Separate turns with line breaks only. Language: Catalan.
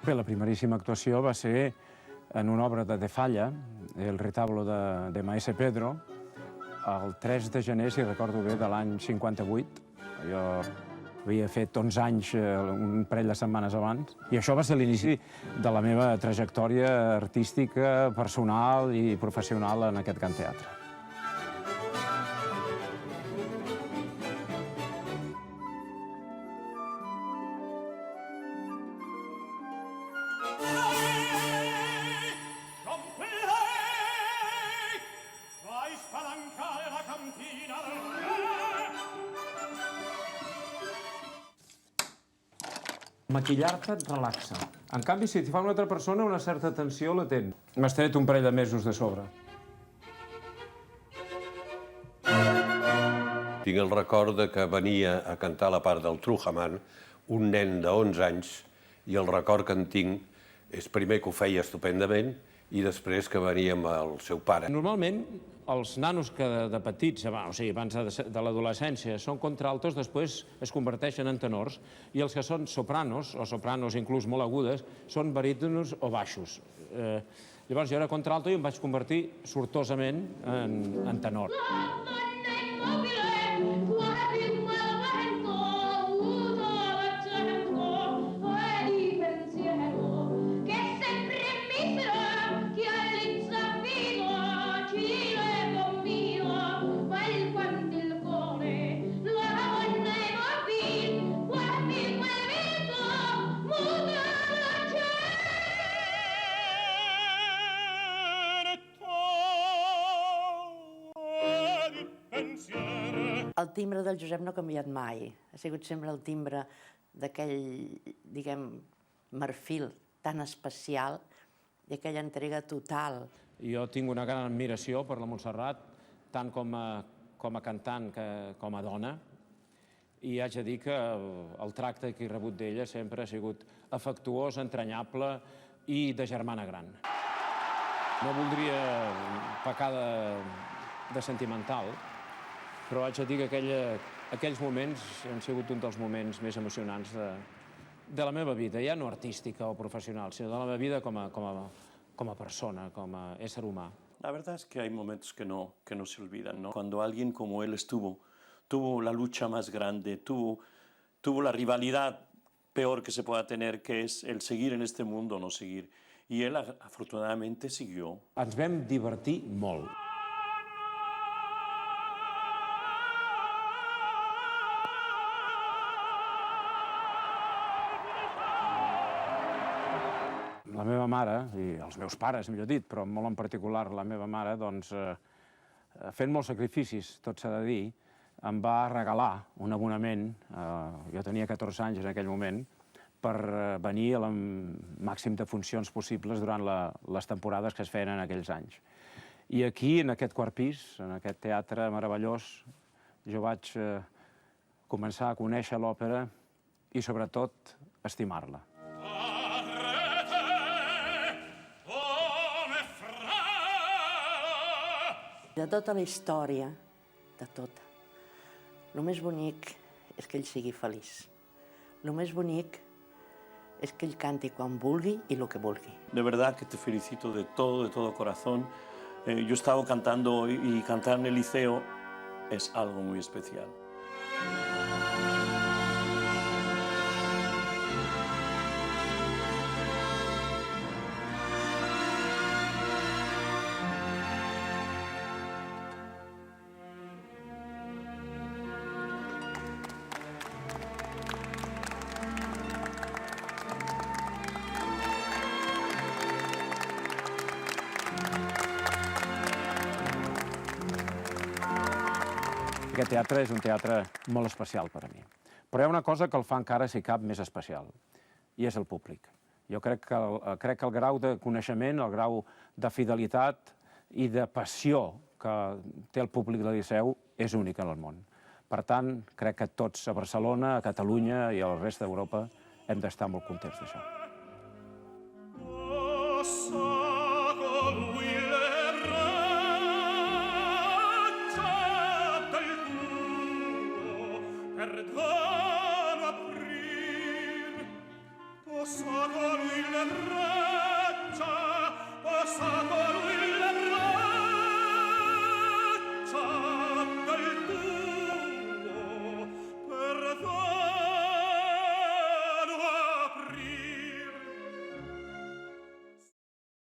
Bé, la primeríssima actuació va ser en una obra de Falla, el retablo de Maese Pedro, el 3 de gener, si recordo bé, de l'any 58. Jo havia fet 11 anys un parell de setmanes abans, i això va ser l'inici de la meva trajectòria artística, personal i professional en aquest Can Teatre. Maquillar-te et relaxa. En canvi, si t'hi fa una altra persona, una certa tensió la tens. M'has tret un parell de mesos de sobre.
Tinc el record que venia a cantar la part del Trujaman un nen de 11 anys, i el record que en tinc és primer que ho feia estupendament i després que venia amb el seu pare. Normalment, els nanos que de petits, o sigui, abans de l'adolescència, són contraltos, després es converteixen en tenors, i els que són sopranos, o sopranos inclús molt agudes, són barítonos o baixos. Llavors jo era contralto i em vaig convertir sortosament en tenor.
El timbre del Josep no ha canviat mai. Ha sigut sempre el timbre d'aquell, diguem, marfil tan especial i aquella entrega total.
Jo tinc una gran admiració per la Montserrat, tant com a cantant com a dona, i haig de dir que el tracte que he rebut d'ella sempre ha sigut afectuós, entranyable i de germana gran. No voldria pecar de sentimental, però haig de dir que aquells moments han sigut un dels moments més emocionants de la meva vida, ja no artística o professional, sinó de la meva vida com a persona, com a ésser humà.
La verdad es que hay momentos que no se olvidan, ¿no? Cuando alguien como él tuvo la lucha más grande, tuvo la rivalidad peor que se pueda tener, que es el seguir en este mundo o no seguir. Y él afortunadamente siguió.
Ens vam divertir molt. La meva mare, i els meus pares, millor dit, però molt en particular la meva mare, doncs, fent molts sacrificis, tot s'ha de dir, em va regalar un abonament, jo tenia 14 anys en aquell moment, per venir al màxim de funcions possibles durant les temporades que es feien en aquells anys. I aquí, en aquest quart pis, en aquest teatre meravellós, jo vaig començar a conèixer l'òpera i, sobretot, estimar-la.
De tota la història, de tota, el més bonic és que ell sigui feliç. El més bonic es que ell canti quan vulgui i el que vulgui.
De verdad que te felicito de todo corazón. Yo estaba cantando y cantar en el liceo es algo muy especial.
Aquest teatre és un teatre molt especial per a mi. Però hi ha una cosa que el fa encara, si cap, més especial, i és el públic. Jo crec que el grau de coneixement, el grau de fidelitat i de passió que té el públic del Liceu és únic en el món. Per tant, crec que tots a Barcelona, a Catalunya i a la resta d'Europa hem d'estar molt contents d'això.
Perdono aprir, posso con lui tierra